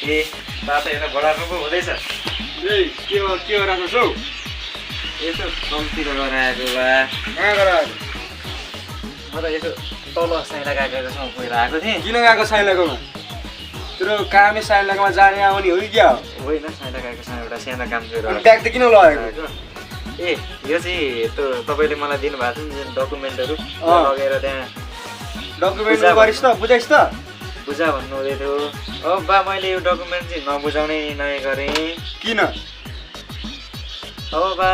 ए तातो यता बढार्नु पो हुँदैछ के गराएको छौ यसो कम्तीको गएर आएको बा कहाँ गएर आएको म त यसो तल साइला काकाकोसँग गएर आएको थिएँ किन गएको साइलाकोमा तेरो कामै साइलाकोमा जाने आउने हो कि क्या हो होइन साइला काकासँग एउटा सानो काम गरेर ब्याग त किन लगेको ए यो चाहिँ तपाईँले मलाई दिनुभएको थियो नि जुन डकुमेन्टहरू लगेर त्यहाँ डकुमेन्ट गरिस् त बुझाइस् त बुझा भन्नु हुँदै थियो अब बा मैले यो डकुमेन्ट चाहिँ नबुझाउने निर्णय गरेँ किन अब बा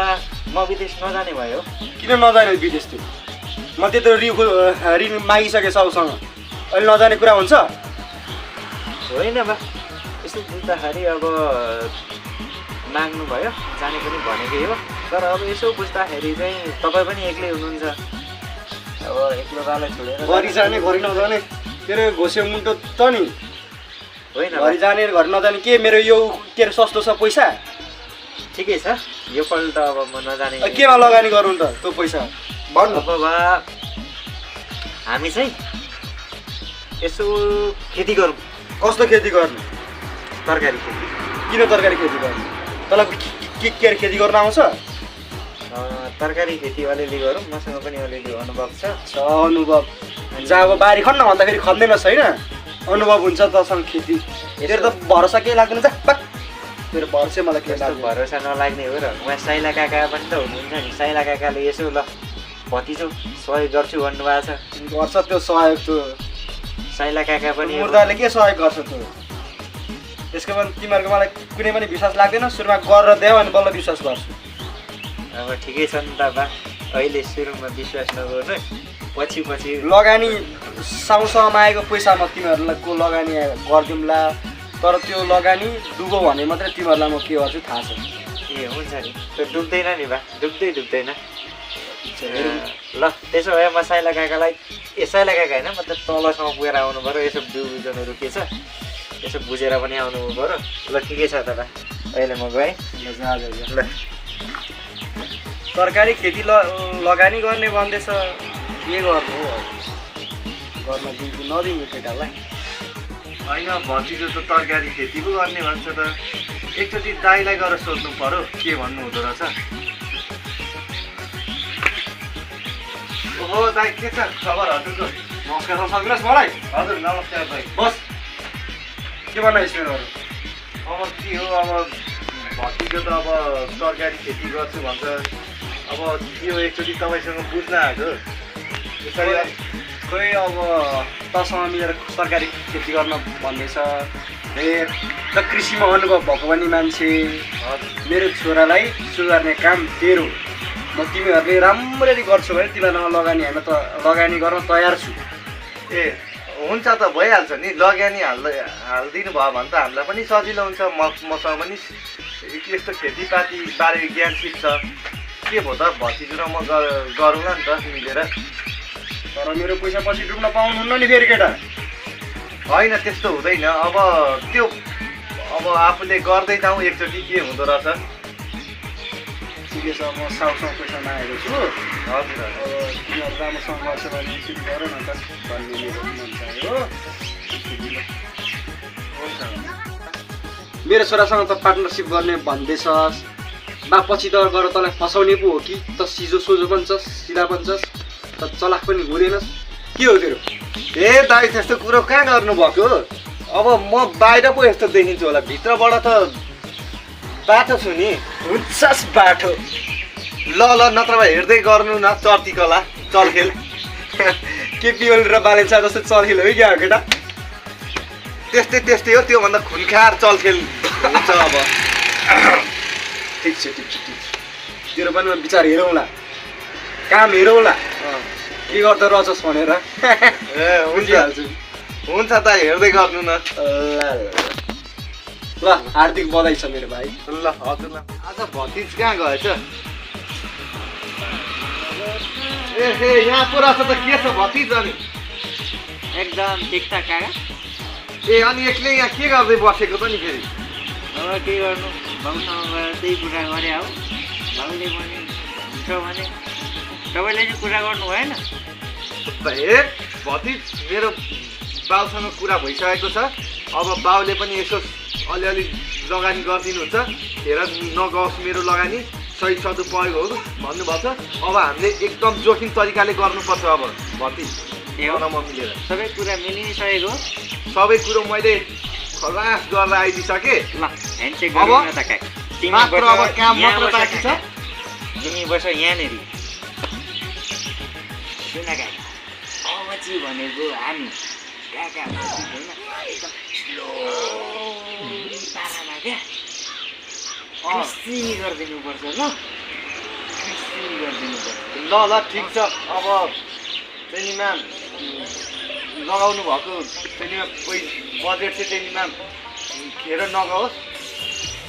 म विदेश नजाने भयो किन नजाने विदेश त्यो म त्यत्रो ऋण मागिसकेँ सबसँग अहिले नजाने कुरा हुन्छ होइन बा यसो बुझ्दाखेरि अब माग्नु भयो जाने पनि भनेकै हो तर अब यसो बुझ्दाखेरि चाहिँ तपाईँ पनि एक्लै हुनुहुन्छ अब एक्लो बालाई छोडेर घरि जाने घरि नजाने तेरो घोसे मुन्टो त नि होइन घरि जाने घरि नजाने के मेरो यो के अरे सस्तो छ पैसा ठिकै छ योपल्ट अब म नजाने केमा लगानी गर्नु त त्यो पैसा भन्नु अब बा हामी चाहिँ यसो खेती गरौँ कस्तो खेती गर्नु तरकारी खेती किन तरकारी खेती गर्नु तँलाई के अरे खेती गर्न आउँछ तरकारी खेती अलिअलि गरौँ मसँग पनि अलिअलि अनुभव छ अनुभव जहाँ अब बारी खन्न भन्दाखेरि खन्दैनस् होइन अनुभव हुन्छ तसँग खेती तेरो त भरोसा केही लाग्दैन त तेरो भरोसा मलाई के त्यस्तो भरोसा नलाग्ने हो र उहाँ साइला काका पनि त हुनुहुन्छ नि साइला काकाले यसो ल भतिजो सहयोग गर्छु भन्नुभएको छ गर्छ त्यो सहयोग त्यो साइला काका पनि मुर्दाले के सहयोग गर्छ त्यो त्यसको पनि तिमीहरूको मलाई कुनै पनि विश्वास लाग्दैन सुरुमा गरेर देऊ अनि बल्ल विश्वास गर्छु अब ठिकै छ नि त बा अहिले सुरुमा विश्वास नगर्नु पछि लगानी साउसँग आएको पैसामा तिमीहरूलाई को लगानी गरिदिउँला तर त्यो लगानी डुबो भने मात्रै तिमीहरूलाई म के गर्छु थाहा छ ए हुन्छ नि त्यो डुब्दैन नि बा डुब्दैन ल त्यसो भए म साइला काकालाई साइला काका होइन म त तलसम्म पुगेर आउनु पऱ्यो यसो बिउ बिजनहरू के छ यसो बुझेर पनि आउनु पऱ्यो ल ठिकै छ त बा अहिले म गएँ ल तरकारी खेती लगानी गर्ने भन्दैछ के गर्नु हो गर्न दिन्छु नदिनु केटालाई होइन भतिजो त तरकारी खेती पो गर्ने भन्छ त एकचोटि दाइलाई गएर सोध्नु पर्यो के भन्नु हुँदो रहेछ ओहो दाइ के छ खबर हजुरको नमस्कार सक्नुहोस् मलाई हजुर नमस्कार दाइ बस के भन्न स्मेलहरू अब के हो अब भतिजो त अब तरकारी खेती गर्छु भन्छ अब यो एकचोटि तपाईँसँग बुझ्न आएको यसरी खोइ अब तसँग मिलेर तरकारी खेती गर्न भन्दैछ धेर त कृषिमा अनुभव भएको पनि मान्छे मेरो छोरालाई सुधार्ने काम तेरो म तिमीहरूले राम्ररी गर्छौ भने तिमीहरूसँग लगानी हामी त लगानी गर्न तयार छु ए हुन्छ त भइहाल्छ नि लगानी हालिदिनु भयो भने त हामीलाई पनि सजिलो हुन्छ मसँग पनि यस्तो खेतीपाती बारे ज्ञान सिक्छ के भयो त भतिजो र म गरौँला नि त मिलेर तर मेरो पैसा पछि डुब्न पाउनुहुन्न नि फेरि केटा होइन त्यस्तो हुँदैन अब त्यो अब आफूले गर्दै जाउँ एकचोटि के हुँदो रहेछ ठिकै छ म साउसँग पैसा मागेको छु हजुर अब तिमीहरू राम्रोसँग गर्छ भने सुरु गर न त भन्ने मेरो मन चाह्यो हुन्छ मेरो छोरासँग त पार्टनरसिप गर्ने भन्दैछस् बा पछि त गएर तँलाई फसाउने पो हो कि त सिजो सोझो पनि छस् सिधा पनि छस् त चलाक पनि हुँदैनस् के हो तेरो ए दाइ त्यस्तो कुरो कहाँ गर्नुभएको अब म बाहिर पो यस्तो देखिन्छु होला भित्रबाट त बाटो छु नि हुन्छस् बाटो ल नत्र भए हेर्दै गर्नु न चर्तीकला चलखेल के पिवल र बालेन्सा जस्तो चलखेल हो क्या केटा त्यस्तै हो त्योभन्दा खुनखार चलखेल हुन्छ अब ठिक छ तेरो पनि म विचार हेरौँला काम हेरौँला के गर्दा रहेछस् भनेर ए हुन्छ त हेर्दै गर्नु न ल हार्दिक बधाई छ मेरो भाइ ल हजुर ल आज भतिज कहाँ गएछ ए यहाँ पो रहेछ त के छ भतिज अनि एकदम ठिकठाक काका ए अनि एक्लै यहाँ के गर्दै बसेको त नि फेरि अब के गर्नु बाउसँग गएर त्यही कुरा गरे हो बाउले भने हुन्छ भने तपाईँले चाहिँ कुरा गर्नु भएन ए भतिज मेरो बाउसँग कुरा भइसकेको छ अब बाउले पनि यसो अलिअलि लगानी गरिदिनुहुन्छ हेर नगओस् मेरो लगानी सही सदुपयोग होस् भन्नुभएको छ। अब हामीले एकदम जोखिम तरिकाले गर्नुपर्छ अब भर्ती म मिलेर। सबै कुरा मिलिसकेको हो। सबै कुरो मैले खलास गरेर आइदिइसकेँ। ल ह्यान्डसेक गरौँ न त काका। मात्र अब काम मात्र बाँकी छ। तिमी बस यहाँनिर। सुन काका अब चाहिँ भनेको हामी काका होइन एकदम स्लो पारामा क्या कृषि गरिदिनुपर्छ ल कृषि गरिदिनुपर्छ। ल ठिक छ। अब ट्रेनिङमा लगाउनु भएको ट्रेनिङमा बजेट चाहिँ ट्रेनिङमा खेर नगओस्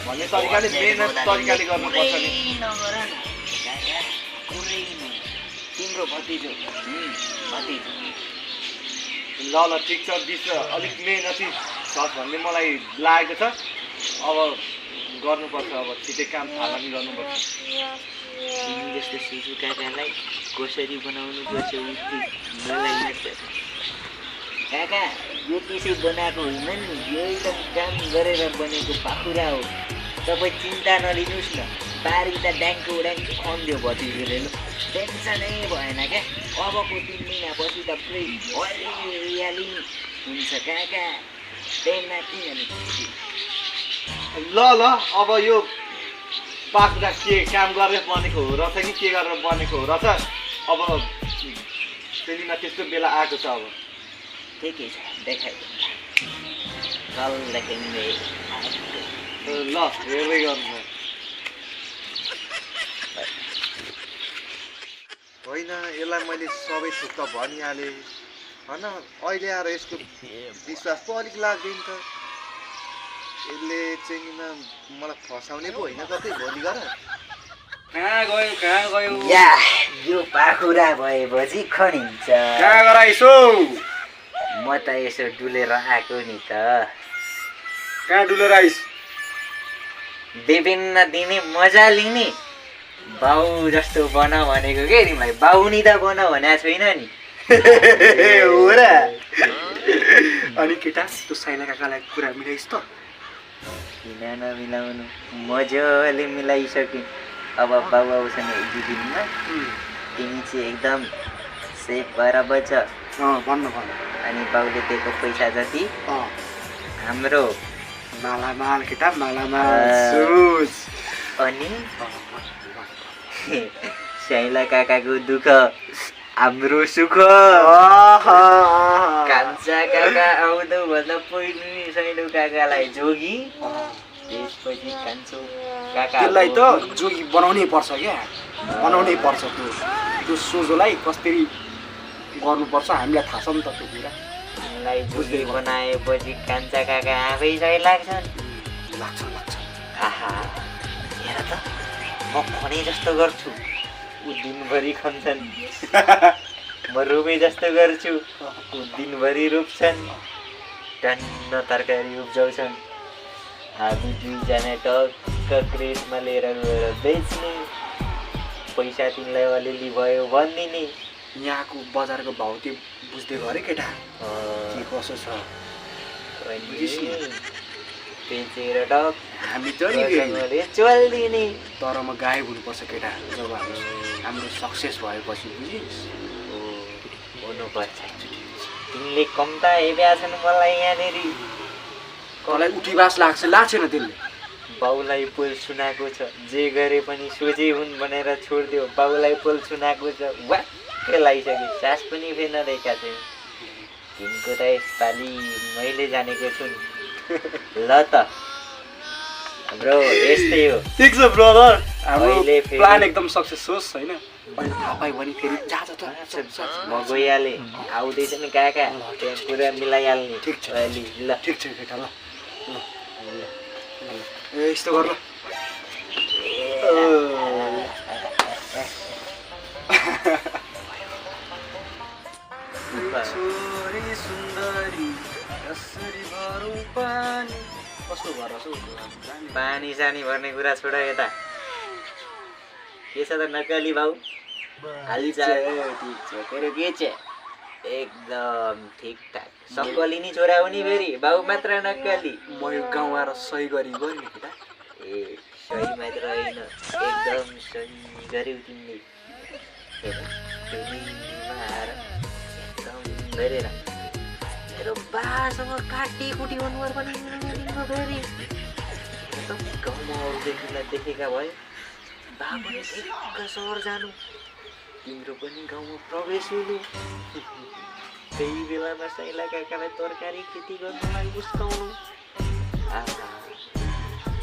भन्ने तरिकाले मेहनत तरिकाले गर्नुपर्छ नि। नगर न काका कुरै न तिम्रो भतिजो भतिजो। ल ठिक छ। बिच अलिक मेहनती छ भन्ने मलाई लागेको छ। अब गर्नुपर्छ अब छिटै काम थालनी गर्नुपर्छ। तिमी जस्तो शिशु काकालाई कसरी बनाउनु पर्छ उति मलाई लाग्छ। काका यो त्यसै बनाएको होइन नि यो एकदम काम गरेर बनेको पाखुरा हो। तपाईँ चिन्ता नलिनुहोस् न। बारी त ड्याङ्को ड्याङ्को खन्दियो भतिजोले ल टेन्सनै भएन क्या। अबको 3 महिनापछि त पुरै हरियाली हुन्छ काका टेनमा किनभने ल अब यो पाखुरा के काम गरेर बनेको हो रहेछ कि के गरेर बनेको हो रहेछ। अब ट्रेनिङमा त्यस्तो बेला आएको छ। अब ठिकै छ देखाइदिनु कल देखाइदिनु। ल हेर्दै गर्नु होइन। यसलाई मैले सबै थुक त भनिहालेँ होइन। अहिले आएर यसको विश्वास पो अलिक लाग्दैन त। यसले चाहिँ मलाई फसाउने पो होइन कतै भोलि गएर। कहाँ गयो या यो पाखुरा भएपछि खनिन्छ। कहाँ गराइसो? म त यसो डुलेर आएको नि त। कहाँ डुलेर आइस? विभिन्न दिने मजा लिने बाउ जस्तो बन भनेको के तिमीलाई। बाउ नि त बन भनेको छैन नि। हो र। अनि केटा त्यो साइना काकालाई कुरा मिलाइस् त? किन नमिलाउनु मजाले मिलाइसकेँ। अब बाउ आउँछन् 1-2 दिनमा तिमी चाहिँ एकदम सेफ भएर बस्छ। भन्नु अनि बाउले दिएको पैसा जति हाम्रो मालामाल केटा मालामाल। अनि साइला काकाको दुःख हाम्रो सुख। कान्छा काका आउँदो भन्दा पहिलो नि साइलो काकालाई जोगी त्यसपछि कान्छो काका। त्यसलाई त जोगी बनाउनै पर्छ क्या। बनाउनै पर्छ त्यो सोझोलाई कसरी गर्नुपर्छ हामीलाई थाहा छ नि त त्यो कुरा। तिमीलाई जोगी बनाएपछि कान्छा काका आफै सही लाग्छन्। लाग्छ। आहा हेर त म खने जस्तो गर्छु ऊ दिनभरि खन्छन्। म रोपे जस्तो गर्छु ऊ दिनभरि रोप्छन्। टन्न तरकारी उब्जाउँछन्। हामी 2जना टक्क क्रेटमा लिएर गएर बेच्ने। पैसा तिमीलाई अलिअलि भयो भनिदिने। यहाँको बजारको भाउ त्यो बुझ्दै गरे केटा के कसो छ बेचेर टक्क हामी चलिदिने। तर म गायब हुनुपर्छ केटा जब हाम्रो सक्सेस भएपछि बुझिस्। हुनुपर्छ। तिमीले कम त हेप्या छन् मलाई यहाँनिर। कसलाई उठीबास लाग्छ लाग्छेन त्यसले। बाउलाई पोल सुनाएको छ जे गरे पनि सोझै हुन् भनेर छोडिदियो। बाउलाई पोल सुनाएको छ वाक्कै लागिसक्यो सास पनि फेर्न दिएका छैन। तिनको त यसपालि मैले जानेको छु नि। ल त ब्रो यस्तै हो। ठिक छ ब्रदर हाम्रो अहिले फेरि प्लान एकदम सक्सेस होस् हैन। अहिले थाहा पायो भने फेरि जा त म गइहालेँ आउँदैछ नि काका त्यहाँ पुरा मिलाइहाल्ने। ठिक छ अहिले ल ठिक छ केटा ल ए यस्तो गर ल। छोरी सुन्दरी कसरी भरौँ पानी कस्तो भरस पानी सानी भर्ने कुरा छोड यता के छ त नक्कली भाउ हालचाल। ठिक छ तेरो के छ एकदम ठिकठाक सक्कली नि छोरा हो नि फेरि बाउ मात्र नक्कली म यो गाउँ आएर सही गरी गएँ नि केटा ए सही मात्र होइन एकदम सही गर्यौ तिमीले हेर फेरिमा आएर एकदम धेरै राम्रो मेरो बासँग काटीकुटी अनुहार पनि मिल्नु फेरि एकदम गाउँमा अरूदेखिलाई देखेका भए बा पनि ठिक्क सहर जानु तिम्रो पनि गाउँमा प्रवेश हुनु त्यही बेलामा साइला काकालाई तरकारी खेती गर्नलाई उस्काउनु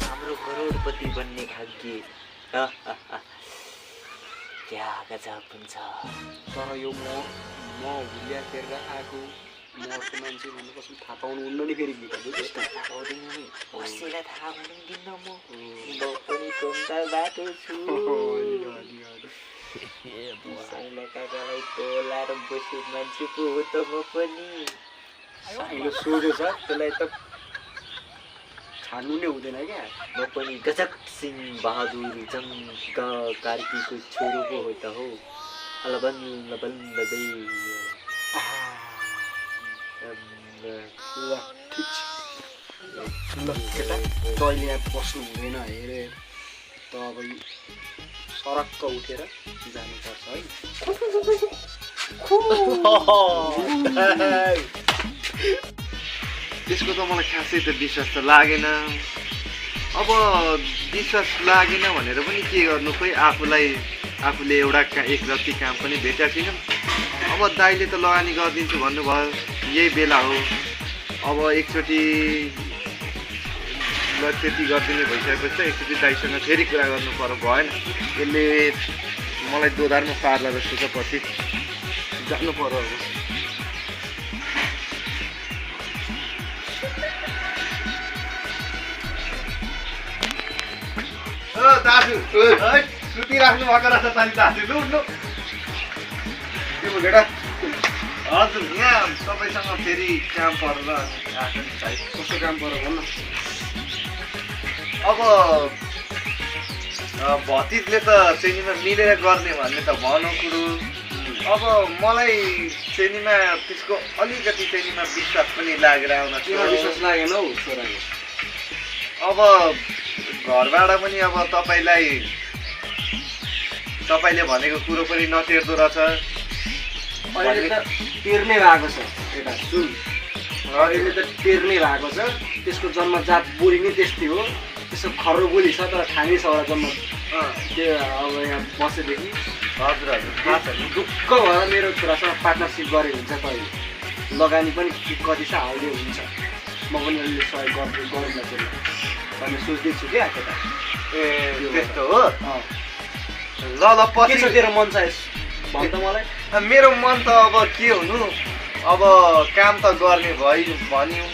हाम्रो करोडपति बन्ने भाग्य क्या गजब हुन्छ तर यो म भुलिया फेरेर आएको मर्को मान्छे भन्नु कसरी थाहा पाउनु हुन्न नि फेरि त्यस्तो थाहा पाउँदैन नि कसैलाई थाहा हुनु दिन्न म पनि कोन्ता बाटो छु साइला काकालाई तोलाएर बस्यो मान्छे पो हो त म पनि साइलो सोझो छ त्यसलाई त छान्नु नै हुँदैन क्या म पनि गजब सिंह बहादुर जङ्ग कार्कीको छोरो पो हो त हो अलबन लबन लबै ल ठिक छ ल केटा तैँले यहाँ बस्नु हुँदैन हेरे त अब सरक्क उठेर जानुपर्छ है त्यसको त मलाई खासै त विश्वास त लागेन अब विश्वास लागेन भनेर पनि के गर्नु खोइ आफूले एउटा एक रत्ती काम पनि भेटेको छैन अब दाइले त लगानी गरिदिन्छु भन्नुभयो यही बेला हो अब एकचोटि त्यति गरिदिने भइसकेपछि त एकचोटि दाइसँग फेरि कुरा गर्नु पर्यो भएन यसले मलाई दोधारमा पार्ला जस्तो छ पछि जानु पर्यो अब दाजु सुतिराख्नु भएको रहेछ पानी दाजु लु लु के भयो केटा हजुर यहाँ तपाईँसँग फेरि काम परेर आएको नि भाइ कस्तो काम पर्यो भन्न अब भतिजले त श्रेणीमा मिलेर गर्ने भन्ने त भनौँ कुरो अब मलाई श्रेणीमा त्यसको अलिकति श्रेणीमा विश्वास पनि लागेर आउन विश्वास लागेन हौ छोराको अब घरबाट पनि अब तपाईँले भनेको कुरो पनि नटेर्दो रहेछ अहिले त टेर्ने भएको छ एउटा सुन अहिले त टेर्ने भएको छ त्यसको जन्मजात बोली नै त्यस्तै हो त्यसको खर्रो बोली छ तर खाने छ एउटा जन्म त्यो अब यहाँ बसेदेखि हजुर हजुर थाहा छ नि ढुक्क भएर मेरो छोरासँग पार्टनरसिप गरेको हुन्छ कहिले लगानी पनि कति छ हाल्दै हुन्छ म पनि अहिले सहयोग गरौँला त्यसलाई भन्ने सोच्दैछु क्या केटा ए त्यस्तो हो ल ल के पछि छ तेरो मन छ भन् त मलाई मेरो मन त अब के हुनु अब काम त गर्ने भन्यो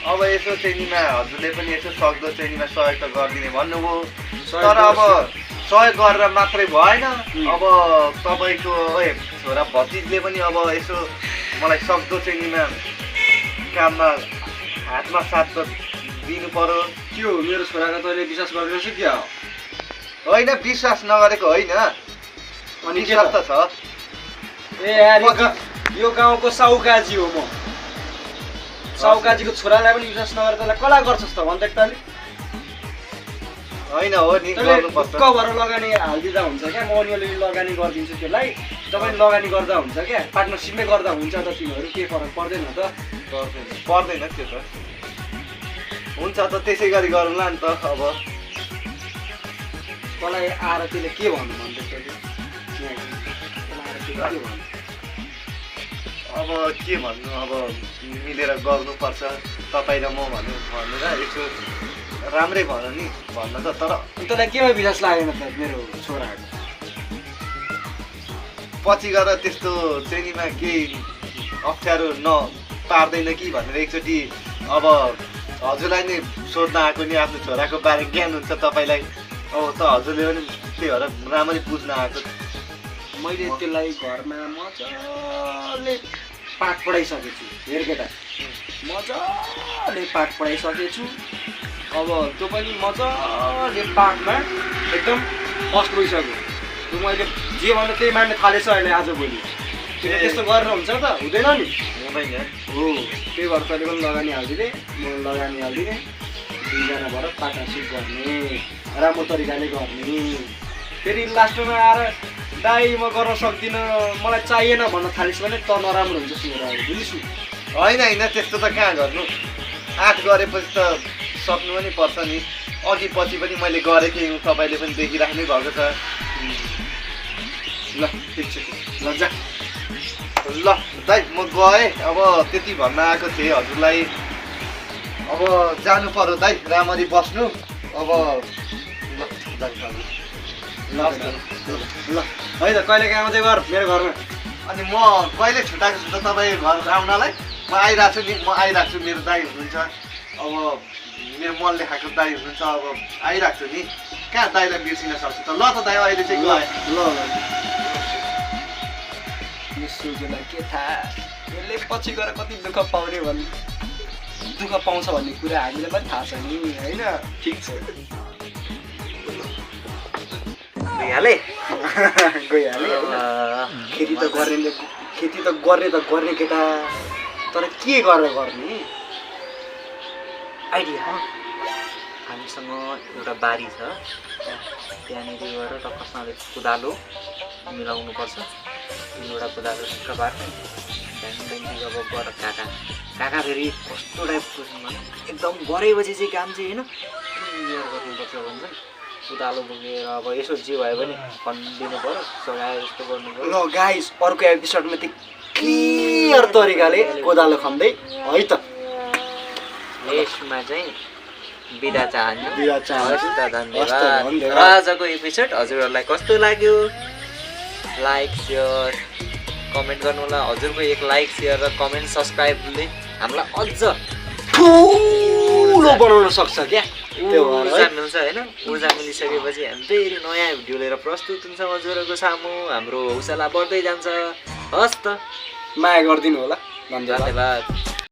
अब यसो श्रेणीमा हजुरले पनि यसो सक्दो श्रेणीमा सहयोग त गरिदिने भन्नुभयो तर अब सहयोग गरेर मात्रै भएन अब तपाईँको छोरा भतिजले पनि अब यसो मलाई सक्दो श्रेणीमा काममा हातमा साथ त दिनु पर्यो त्यो मेरो छोराको तैँले विश्वास गरेको क्या हो होइन विश्वास नगरेको होइन अनि के विश्वास त छ ए यार यो गाउँको साउकाजी हो म साउकाजीको छोरालाई पनि विश्वास नगरेर तँलाई कला गर्छस् त भन् त एकताले होइन हो नि गर्नुपर्छ ढुक्क भएर लगानी हालिदिँदा हुन्छ क्या म अलिअलि लगानी गरिदिन्छु त्यसलाई तपाईँ लगानी गर्दा हुन्छ क्या पार्टनरसिपमै गर्दा हुन्छ त तिमीहरू के फरक पर्दैन त पर्दैन त्यो त हुन्छ त त्यसै गरी गरौँला नि त अब तँलाई आएर त्यसले के भन्नु भन्दै अब के भन्नु अब मिलेर गर्नुपर्छ तपाईँ र म भन्नु र यसो राम्रै भन नि भन्न त तर तँलाई केमा विश्वास लागेन त मेरो छोराहरू पछि गएर त्यस्तो श्रेणीमा केही अप्ठ्यारो पार्दैन कि भनेर एकचोटि अब हजुरलाई नै सोध्न आएको नि आफ्नो छोराको बारे ज्ञान हुन्छ तपाईँलाई अब त हजुरले पनि त्यही भएर राम्ररै बुझ्न आएको मैले त्यसलाई घरमा मजाले पाठ पढाइसकेको छु हेर केटा मजाले पाठ पढाइसकेको छु अब त्यो पनि मजाले पाठमा एकदम फर्स्ट भइसक्यो त्यो मैले जे भन्दा त्यही मान्ने थालेछ अहिले आजभोलि किन त्यस्तो गरेर हुन्छ त हुँदैन नि हुँदैन हो त्यही भएर तैँले पनि लगानी हालिदिने म लगानी हालिदिने दुईजना भएर पार्टनरसिप गर्ने राम्रो तरिकाले गर्ने फेरि लास्टमा आएर दाइ म गर्न सक्दिनँ मलाई चाहिएन भन्न थालिस् भने त नराम्रो हुन्छ सुनेर बुझिस् होइन त्यस्तो त कहाँ गर्नु आठ गरेपछि त सक्नु पनि पर्छ नि अघि पछि पनि मैले गरेकै हुँ तपाईँले पनि देखिराख्नै भएको छ ल ठिक छ ल जा ल दाइ म गएँ अब त्यति भन्न आएको थिएँ हजुरलाई अब जानु पर्यो दाइ राम्ररी बस्नु अब ल दाइ ल ल है त कहिले काहीँ आउँदै गर मेरो घरमा अनि म कहिले छुट्टाएको छु त तपाईँको घर आउनलाई म आइरहेको छु नि म आइरहेको छु मेरो दाइ हुनुहुन्छ अब मेरो मन लेखाएको दाइ हुनुहुन्छ अब आइरहेको छु नि कहाँ दाइलाई बिर्सिन सक्छु त ल त दाइ अहिले चाहिँ गएँ ल यो सुजोलाई के थाहा यसले पछि गएर कति दुःख पाउने भन्ने दुःख पाउँछ भन्ने कुरा हामीलाई पनि थाहा छ नि होइन ठिक छ भइहाले गइहाल्यो खेती त गर्ने केटा तर के गरेर गर्ने आइडिया हामीसँग एउटा बारी छ त्यहाँनिर गएर टक्कसँगले कुदालो मिलाउनुपर्छ तिनवटा कुदालो ठिक्क पार्ने त्यहाँदेखि अब गएर काका फेरि कस्तो टाइपको एकदम गरेपछि चाहिँ काम चाहिँ होइन क्लियर गर्नुपर्छ भन्छ कुदालो बोकेर अब यसो जे भयो भने खनिदिनु पऱ्यो सघाए जस्तो गर्नु पऱ्यो ल गाइस अर्को एपिसोडमा त्यो क्लियर तरिकाले कोदालो खन्दै है त यसमा चाहिँ बिदा चाहन्छु बिदा चाहन्छु। हस् त धन्यवाद धन्यवाद। आजको एपिसोड हजुरहरूलाई कस्तो लाग्यो लाइक सेयर कमेन्ट गर्नु होला हजुरको एक लाइक सेयर र कमेन्ट सब्सक्राइबले हामीलाई अझ ठुलो बनाउन सक्छ क्या त्यो भएर ऊर्जा है मिल्छ होइन ऊर्जा मिलिसकेपछि हामी फेरि नयाँ भिडियो लिएर प्रस्तुत हुन्छौँ हजुरहरूको सामु हाम्रो हौसला बढ्दै जान्छ हस् त माया गरिदिनु होला धन्यवाद धन्यवाद